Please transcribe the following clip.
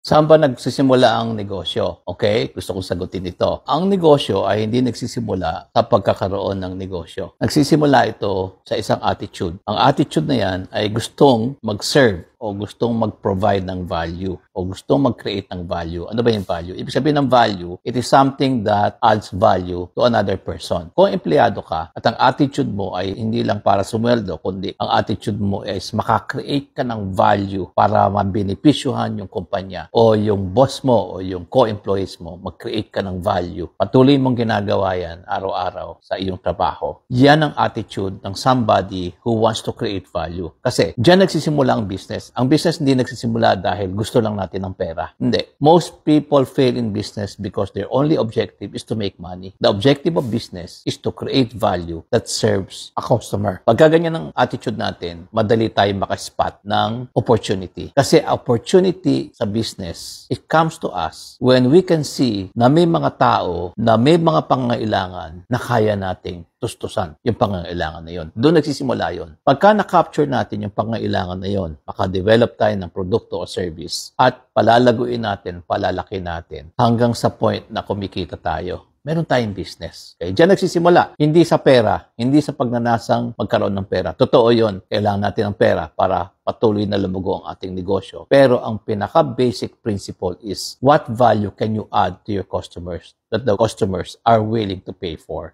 Saan ba nagsisimula ang negosyo? Okay, gusto kong sagutin ito. Ang negosyo ay hindi nagsisimula sa pagkakaroon ng negosyo. Nagsisimula ito sa isang attitude. Ang attitude na yan ay gustong mag-serve o gustong mag-provide ng value o gustong mag-create ng value. Ano ba yung value? Ibig sabihin ng value, it is something that adds value to another person. Kung empleyado ka at ang attitude mo ay hindi lang para sumweldo, kundi ang attitude mo is makakreate ka ng value para mabenepisyuhan yung kumpanya o yung boss mo o yung co-employees mo, mag-create ka ng value. Patuloy mong ginagawa yan araw-araw sa iyong trabaho. Yan ang attitude ng somebody who wants to create value. Kasi diyan nagsisimula ang business. Ang business hindi nagsisimula dahil gusto lang natin ng pera. Hindi. Most people fail in business because their only objective is to make money. The objective of business is to create value that serves a customer. Pagka ganyan ang attitude natin, madali tayo makaspot ng opportunity. Kasi opportunity sa business, it comes to us when we can see na may mga tao na may mga pangangailangan na kaya nating tustusan yung pangangailangan na yon. Doon nagsisimula yon. Pagka na-capture natin yung pangangailangan na yon, maka-develop tayo ng produkto o service at palalaguin natin, palalaki natin hanggang sa point na kumikita tayo. Meron tayong business. Okay? Diyan nagsisimula. Hindi sa pera, hindi sa pagnanasang magkaroon ng pera. Totoo yon. Kailangan natin ng pera para patuloy na lumugo ang ating negosyo. Pero ang pinaka-basic principle is what value can you add to your customers that the customers are willing to pay for?